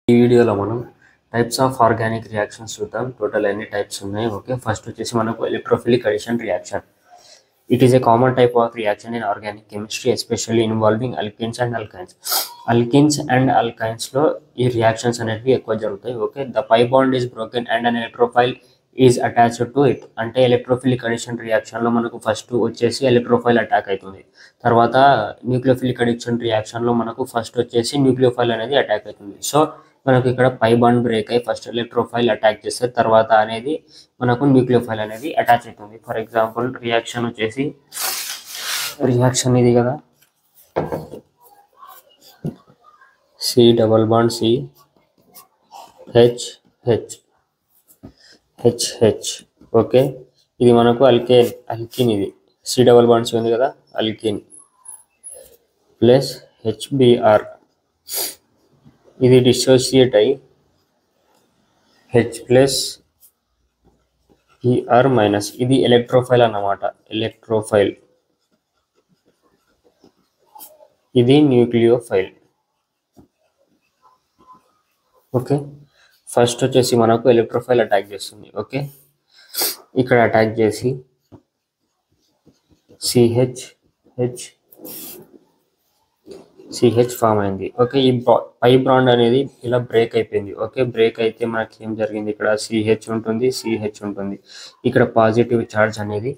ఈ వీడియోలో మనం టైప్స్ ఆఫ్ ఆర్గానిక్ రియాక్షన్స్ చూద్దాం. టోటల్ ఎన్ని టైప్స్ ఉన్నాయి. ఓకే, ఫస్ట్ వచ్చేసి మనకు electrophilic addition reaction. It is a common type of reaction in organic chemistry, especially involving alkenes and alkynes. Alkenes and అల్కైన్స్లో ఈ రియాక్షన్స్ అనేవి ఎక్కువ జరుగుతాయి. Okay, the pi bond is broken and an electrophile is attached to it. అంటే electrophilic addition రియాక్షన్లో మనకు first వచ్చేసి electrophile attack అవుతుంది. తర్వాత న్యూక్లియోఫిలిక్ అడిషన్ రియాక్షన్లో మనకు ఫస్ట్ వచ్చేసి న్యూక్లియోఫైల్ అనేది అటాక్ అవుతుంది. సో మనకు ఇక్కడ పై బాండ్ బ్రేక్ అయ్యి ఫస్ట్ ఎలక్ట్రోఫైల్ అటాక్ చేస్తే తర్వాత అనేది మనకు న్యూక్లియోఫైల్ అనేది అటాచ్ అవుతుంది. ఫర్ ఎగ్జాంపుల్ రియాక్షన్ వచ్చేసి రియాక్షన్ ఇది కదా, C double bond C H H H H. Okay, ఇది మనకు అల్కిన్ ఇది సి డబల్ బాండ్ సి ఉంది కదా, అల్కిన్ ప్లస్ హెచ్బిఆర్. ఇది డిసోసియేట్ అయ్యి హెచ్ ప్లస్ ఈఆర్ మైనస్. ఇది ఎలక్ట్రోఫైల్ అన్నమాట, ఎలక్ట్రోఫైల్. ఇది న్యూక్లియోఫైల్. ఓకే, ఫస్ట్ వచ్చేసి మనకు ఎలక్ట్రోఫైల్ అటాక్ చేస్తుంది. ఓకే, ఇక్కడ అటాక్ చేసి సిహెచ్ ఫామ్ అయింది. ఓకే, ఈ పై బాండ్ అనేది ఇలా బ్రేక్ అయిపోయింది. ఓకే, బ్రేక్ అయితే మనకి ఏం జరిగింది, ఇక్కడ సిహెచ్ ఉంటుంది, ఇక్కడ పాజిటివ్ ఛార్జ్ అనేది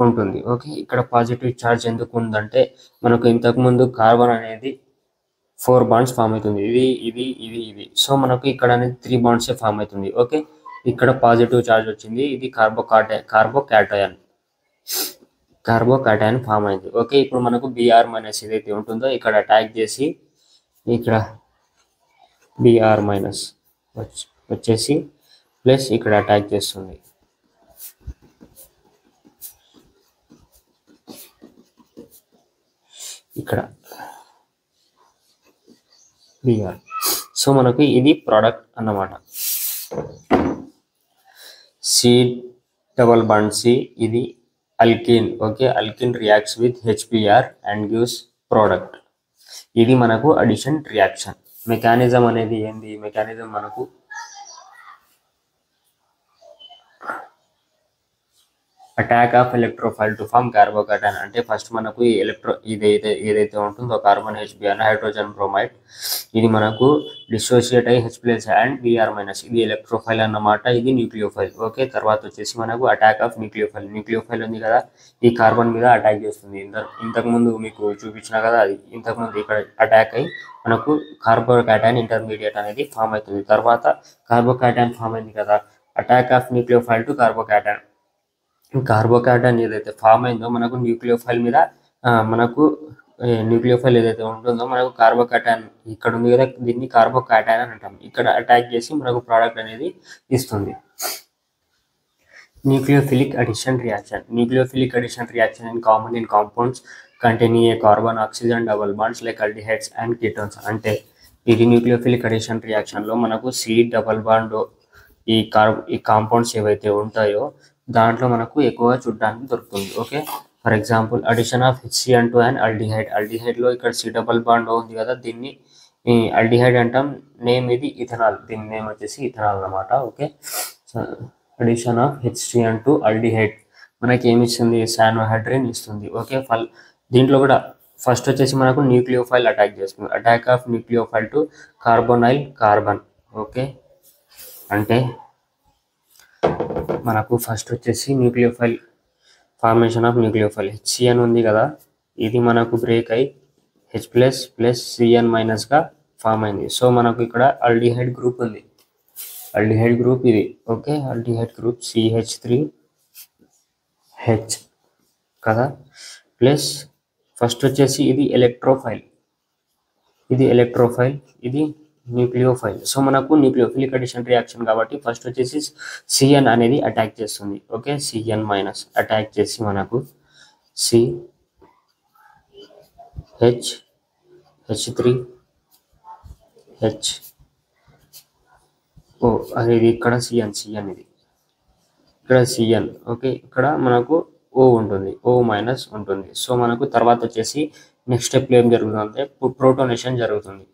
ఉంటుంది. ఓకే, ఇక్కడ పాజిటివ్ ఛార్జ్ ఎందుకు ఉందంటే మనకు ఇంతకుముందు కార్బన్ అనేది 4 బాండ్స్ ఫామ్ అవుతుంది. ఇది సో మనకు ఇక్కడ అనేది 3 బాండ్సే ఫామ్ అవుతుంది. ఓకే, ఇక్కడ పాజిటివ్ ఛార్జ్ వచ్చింది, ఇది కార్బోకాటైన్ ఫామ్ అయింది. ఓకే, ఇప్పుడు మనకు బిఆర్ మైనస్ ఏదైతే ఉంటుందో ఇక్కడ అటాక్ చేసి ఇక్కడ బిఆర్ మైనస్ వచ్చేసి ప్లస్ ఇక్కడ అటాక్ చేస్తుంది. ఇక్కడ బిఆర్. సో మనకు ఇది ప్రోడక్ట్ అన్నమాట. సి డబల్ బాండ్ సి, ఇది alkene. Okay, alkene reacts with HBr and gives product. ఇది మనకు అడిషన్ రియాక్షన్. మెకానిజం అనేది ఏంది, మెకానిజం మనకు attack of electrophile to form carbocation. అంటే ఫస్ట్ మనకు ఈ ఏదైతే ఉంటుందో కార్బన్ హెచ్బిఆర్ హైడ్రోజన్ బ్రోమైడ్, ఇది మనకు డిసోసియేట్ అయ్యి H plus and BR minus, ఇది ఎలక్ట్రోఫైల్ అన్నమాట, ఇది న్యూక్లియోఫైల్. ఓకే, తర్వాత వచ్చేసి మనకు అటాక్ ఆఫ్ న్యూక్లియోఫైల్ ఉంది కదా, ఈ కార్బన్ మీద అటాక్ చేస్తుంది. ఇంతకుముందు మీకు చూపించిన కదా, అది ఇంతకుముందు ఇక్కడ అటాక్ అయ్యి మనకు కార్బోకాటైన్ ఇంటర్మీడియట్ అనేది ఫామ్ అవుతుంది. తర్వాత కార్బోకాటైన్ ఫామ్ అయింది కదా, అటాక్ ఆఫ్ న్యూక్లియోఫైల్ టు కార్బోకాటైన్ ఏదైతే ఫామ్ అయిందో మనకు న్యూక్లియోఫైల్ మీద న్యూక్లియోఫైల్ ఏదైతే ఉంటుందో మనకు కార్బోకాటైన్ ఇక్కడ ఉంది కదా, దీన్ని కార్బోకాటైన్ అని అంటాం. ఇక్కడ అటాక్ చేసి మనకు ప్రోడక్ట్ అనేది ఇస్తుంది. Nucleophilic addition reaction in common in compounds containing a carbon oxygen double bonds like aldehydes and ketones. అంటే ఇది న్యూక్లియోఫిలిక్ అడిషన్ రియాక్షన్లో మనకు సి డబల్ బాండ్ ఈ కాంపౌండ్స్ ఏవైతే ఉంటాయో దాంట్లో మనకు ఎక్కువగా చూడడానికి దొరుకుతుంది. Okay, for example addition of HCN to and అల్డిహైడ్లో ఇక్కడ సి డబల్ బాండ్ ఉంది కదా, దీన్ని అల్డిహైడ్ అంటాం. నేమ్ ఇది ఇథనాల్, దీని నేమ్ వచ్చేసి ఇథనాల్ అన్నమాట. Okay, addition of HCN to aldehyde మనకి ఏమి ఇస్తుంది, సానోహైడ్రిన్ ఇస్తుంది. ఓకే, దీంట్లో కూడా ఫస్ట్ వచ్చేసి మనకు న్యూక్లియోఫైల్ అటాక్ చేస్తుంది. Attack of nucleophile to carbonyl carbon. Okay, అంటే మనకు ఫస్ట్ వచ్చేసి nucleophile formation of nucleophile HCN ఉంది కదా, ఇది మనకు బ్రేక్ అయి హెచ్ ప్లస్ ప్లస్ సిఎన్ మైనస్గా ఫామ్ అయింది. సో మనకు ఇక్కడ ఆల్డిహైడ్ గ్రూప్ ఉంది, ఆల్డిహైడ్ గ్రూప్ ఇది. ఓకే, ఆల్డిహైడ్ గ్రూప్ CH3H కదా, ప్లస్ ఫస్ట్ వచ్చేసి ఇది ఎలక్ట్రోఫైల్, ఇది న్యూక్లియోఫైల్. సో మనకు న్యూక్లియోఫిలిక్ అడిషన్ రియాక్షన్ కాబట్టి ఫస్ట్ వచ్చేసి సిఎన్ అనేది అటాక్ చేస్తుంది. ఓకే, సిఎన్ మైనస్ అటాక్ చేసి మనకు H3H అనేది ఇక్కడ సిఎన్ ఇది ఇక్కడ సిఎన్. ఓకే, ఇక్కడ మనకు ఓ ఉంటుంది, ఓ మైనస్ ఉంటుంది. సో మనకు తర్వాత వచ్చేసి నెక్స్ట్ స్టెప్లో ఏం జరుగుతుందంటే ప్రోటోనేషన్ జరుగుతుంది.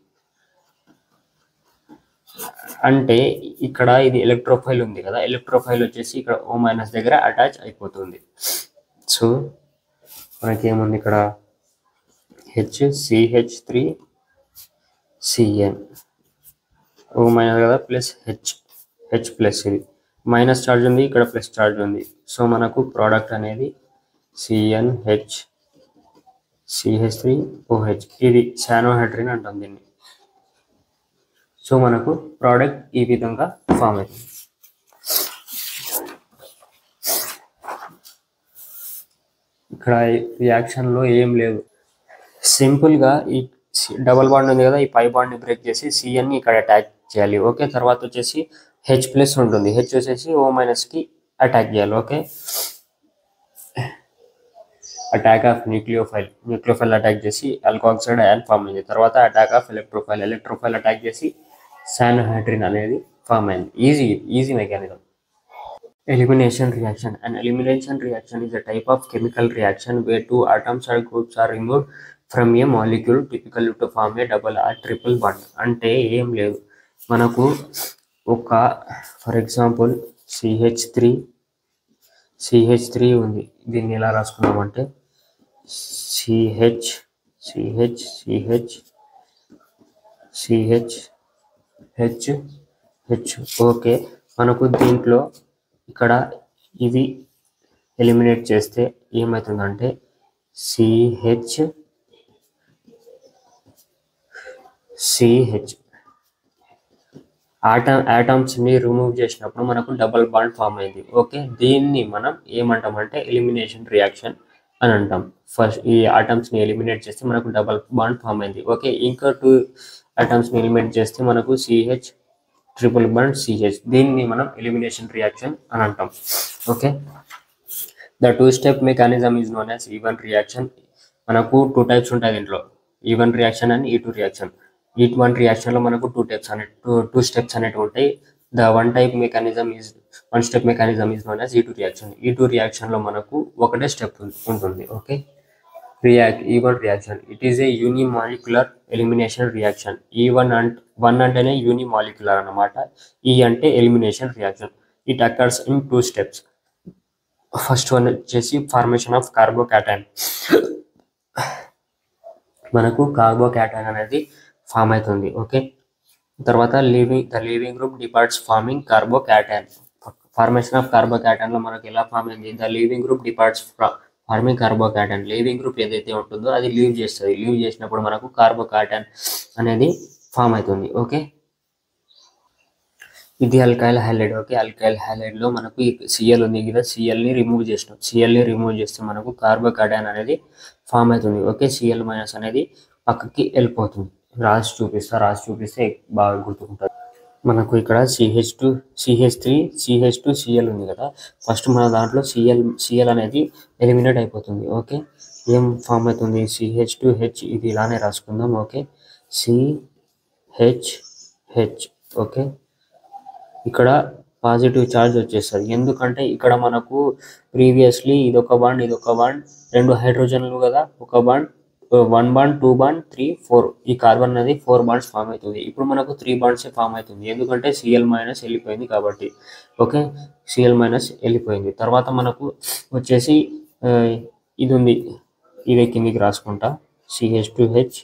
అంటే ఇక్కడ ఇది ఎలక్ట్రోఫైల్ ఉంది కదా, ఎలక్ట్రోఫైల్ వచ్చేసి ఇక్కడ O- దగ్గర అటాచ్ అయిపోతుంది. సో మనకి ఏముంది ఇక్కడ HCH3Cn O- కదా ప్లస్ H ప్లస్ ఇది మైనస్ చార్జ్ ఉంది, ఇక్కడ ప్లస్ చార్జ్ ఉంది. సో మనకు ప్రోడక్ట్ అనేది CnH CH3OH ఇది శానోహైడ్రిన్ అంటాం దీన్ని. సో మనకు ప్రోడక్ట్ ఈ విధంగా ఫామ్ అవుతుంది. ఇక్కడ రియాక్షన్లో ఏం లేదు, సింపుల్గా ఈ డబల్ బాండ్ ఉంది కదా, ఈ పై బాండ్ని బ్రేక్ చేసి Cnని ఇక్కడ అటాక్ చేయాలి. ఓకే, తర్వాత వచ్చేసి H ప్లస్ ఉంటుంది, H వచ్చేసి O-కి అటాక్ చేయాలి. Okay, attack of nucleophile attack చేసి ఆల్కోఆక్సైడ్ అయాన్ ఫామ్ అయింది. తర్వాత అటాక్ ఆఫ్ ఎలక్ట్రోఫైల్ అటాక్ చేసి శానోహైడ్రిన్ అనేది ఫామ్ అయింది. Easy mechanism. Elimination reaction. An elimination reaction is a type of chemical reaction where two atoms or groups are removed from a molecule typically to form a double or triple bond. అంటే ఏం లేదు, మనకు ఒక for example CH3 ఉంది. దీన్ని ఎలా రాసుకున్నామంటే CH. Okay, మనకు దీంట్లో ఇక్కడ ఇవి ఎలిమినేట్ చేస్తే ఏమవుతుందంటే CH ఆటమ్స్ని రిమూవ్ చేసినప్పుడు మనకు డబల్ బాండ్ ఫామ్ అయింది. ఓకే, దీన్ని మనం ఏమంటామంటే ఎలిమినేషన్ రియాక్షన్ అని అంటాం. ఫస్ట్ ఈ ఆటమ్స్ని ఎలిమినేట్ చేస్తే మనకు డబల్ బాండ్ ఫామ్ అయింది. ఓకే, ఇంకా 2 ఆటమ్స్ని ఎలిమినేట్ చేస్తే మనకు CH ట్రిపుల్ బాండ్ CH, దీన్ని మనం ఎలిమినేషన్ రియాక్షన్ అని అంటాం. Okay, the 2-step mechanism is known as even reaction. మనకు 2 టైప్స్ ఉంటాయి దీంట్లో, even reaction and E2 reaction. E1 రియాక్షన్లో మనకు 2 స్టెప్స్ అనేవి ఉంటాయి. The one step mechanism is known as E2 reaction. E2 రియాక్షన్లో మనకు ఒకటే స్టెప్ ఉంటుంది. Okay, E1 reaction it is A unimolecular elimination reaction. E1 అంటేనే యూనిమాలిక్యులర్ అన్నమాట, E అంటే elimination reaction. It occurs in 2 steps. First one వచ్చేసి formation of carbocation. మనకు carbocation అనేది form అవుతుంది. ఓకే, తర్వాత the leaving group departs forming carbocation. Formation of carbocation లో మనకు ఎలా ఫామ్ అయింది, the leaving group departs forming carbocation. Leaving group ఏదైతే ఉంటుందో అది లీవ్ చేస్తుంది, లీవ్ చేసినప్పుడు మనకు కార్బోకాటైన్ అనేది ఫామ్ అవుతుంది. ఓకే, ఇది alkyl halide. Okay, alkyl halide లో మనకు ఈ Cl ఉంది కదా, Clని రిమూవ్ చేస్తే మనకు కార్బోకాటైన్ అనేది ఫామ్ అవుతుంది. ఓకే, Cl- అనేది పక్కకి వెళ్ళిపోతుంది. రాసి చూపిస్తే బాగా గుర్తుకుంటుంది. మనకు ఇక్కడ CH3Cl ఉంది కదా, ఫస్ట్ మన దాంట్లో Cl అనేది ఎలిమినేట్ అయిపోతుంది. ఓకే, ఏం ఫామ్ అవుతుంది CH2H, ఇది ఇలానే రాసుకుందాం. Okay, CH. ఓకే, ఇక్కడ పాజిటివ్ ఛార్జ్ వచ్చేస్తుంది, ఎందుకంటే ఇక్కడ మనకు ప్రీవియస్లీ ఇదొక బాండ్ 2 హైడ్రోజన్లు కదా, ఒక బాండ్ 1 బాండ్ 2 బాండ్ 3 4, ఈ కార్బన్ అనేది 4 బాండ్స్ ఫామ్ అవుతుంది. ఇప్పుడు మనకు 3 బాండ్స్ ఫామ్ అవుతుంది, ఎందుకంటే Cl- వెళ్ళిపోయింది కాబట్టి. ఓకే, Cl- వెళ్ళిపోయింది. తర్వాత మనకు వచ్చేసి ఇది ఉంది, ఇది కిందికి రాసుకుంటా CH2H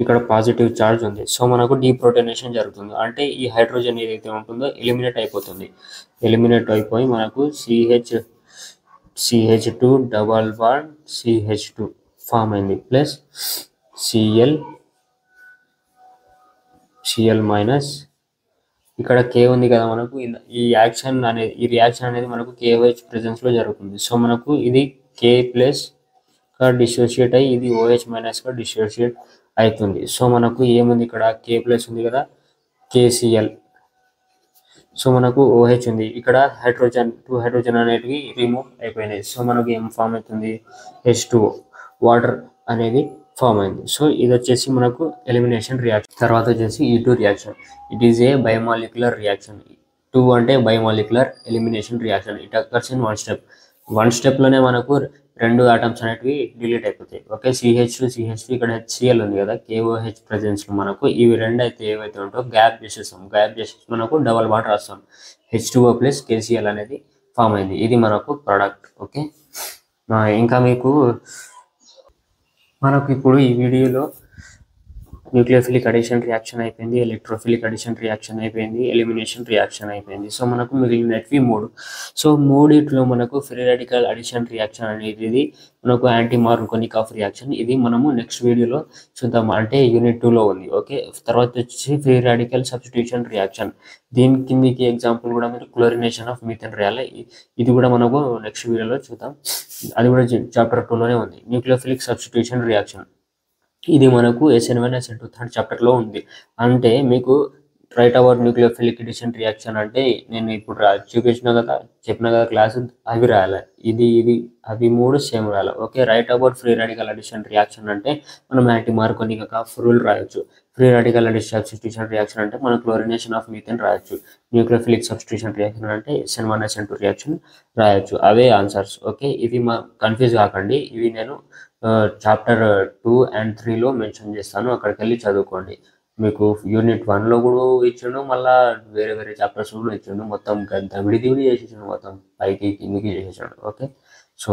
ఇక్కడ పాజిటివ్ ఛార్జ్ ఉంది. సో మనకు డీప్రోటోనేషన్ జరుగుతుంది, అంటే ఈ హైడ్రోజన్ ఏదైతే ఉంటుందో ఎలిమినేట్ అయిపోయి మనకు CH2 double bond CH2 form అయింది, ప్లస్ Cl- ఇక్కడ K ఉంది కదా, మనకు ఈ రియాక్షన్ అనేది మనకు KOH ప్రెజెన్స్ లో జరుగుతుంది. సో మనకు ఇది K+ గా డిసోసియేట్ అయ్యి ఇది OH- గా డిసోసియేట్ అవుతుంది. సో మనకు ఏముంది ఇక్కడ K+ ఉంది కదా, KCl. సో మనకు OH ఉంది, ఇక్కడ 2 హైడ్రోజన్ అనేటివి రిమూవ్ అయిపోయినాయి. సో మనకు ఏం ఫామ్ అవుతుంది H2O, వాటర్ అనేది ఫామ్ అయింది. సో ఇది వచ్చేసి మనకు ఎలిమినేషన్ రియాక్షన్. తర్వాత వచ్చేసి E2 reaction. It is A biomolecular reaction. 2 అంటే biomolecular elimination reaction. It occurs in 1 step. 1 స్టెప్లోనే మనకు రెండు ఆటమ్స్ అనేటివి డిలీట్ అయిపోతాయి. ఓకే, CH2 ఇక్కడ HCl ఉంది కదా, KOH ప్రెజెన్స్లో మనకు ఇవి రెండు అయితే ఏవైతే ఉంటాయో గ్యాప్ చేసేస్తాం. గ్యాప్ చేసేసి మనకు డబల్ బాండ్ రాస్తాం. H2O ప్లస్ KCl అనేది ఫామ్ అయింది. ఇది మనకు ప్రోడక్ట్. ఓకే, ఇంకా మనకు ఇప్పుడు ఈ వీడియోలో న్యూక్లియోఫిలిక్ అడిషన్ రియాక్షన్ అయిపోయింది, ఎలక్ట్రోఫిలిక్ అడిషన్ రియాక్షన్ అయిపోయింది, ఎలిమినేషన్ రియాక్షన్ అయిపోయింది. సో మనకు మిగిలినవి 3. సో మూడిట్లో మనకు ఫ్రీ రాడికల్ అడిషన్ రియాక్షన్ అనేది మనకు యాంటీ మార్కోనిక్ ఆఫ్ రియాక్షన్. ఇది మనము నెక్స్ట్ వీడియోలో చూద్దాం, అంటే యూనిట్ 2లో ఉంది. ఓకే, తర్వాత వచ్చి ఫ్రీ రాడికల్ సబ్స్టిట్యూషన్ రియాక్షన్. దీని కిందికి ఎగ్జాంపుల్ కూడా మీరు క్లోరినేషన్ ఆఫ్ మీథేన్ రాయాలి. ఇది కూడా మనకు నెక్స్ట్ వీడియోలో చూద్దాం. అది కూడా చాప్టర్ 2లోనే ఉంది. న్యూక్లియోఫిలిక్ సబ్స్టిట్యూషన్ రియాక్షన్ ఇది మనకు SN1 SN2 థర్డ్ చాప్టర్లో ఉంది. అంటే మీకు write about nucleophilic addition reaction అంటే నేను ఇప్పుడు చూపించిన కదా, చెప్పిన కదా క్లాసు, అవి రాయాలి. అవి 3 సేమ్ రాయాలి. Okay, write about free radical addition reaction అంటే మనం యాంటీ మార్కోనిక్ ఆఫ్ రూల్ రాయొచ్చు. Free radical addition substitution reaction అంటే మనం క్లోరినేషన్ ఆఫ్ మీథేన్ రాయొచ్చు. న్యూక్లియోఫిలిక్ సబ్స్టిట్యూషన్ రియాక్షన్ అంటే SN1 SN2 రియాక్షన్ రాయొచ్చు. అవే ఆన్సర్స్. ఓకే, ఇవి కన్ఫ్యూజ్ కాకండి. ఇవి నేను చాప్టర్ 2 and 3లో మెన్షన్ చేస్తాను, అక్కడికి వెళ్ళి చదువుకోండి. మీకు యూనిట్ 1లో కూడా ఇచ్చిండు, మళ్ళీ వేరే వేరే చాప్టర్స్ కూడా ఇచ్చిండు. మొత్తం దవిడి చేసేసాడు, మొత్తం పైకి కిందికి చేసేసాడు. ఓకే, సో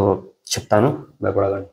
చెప్తాను, భయపడకండి.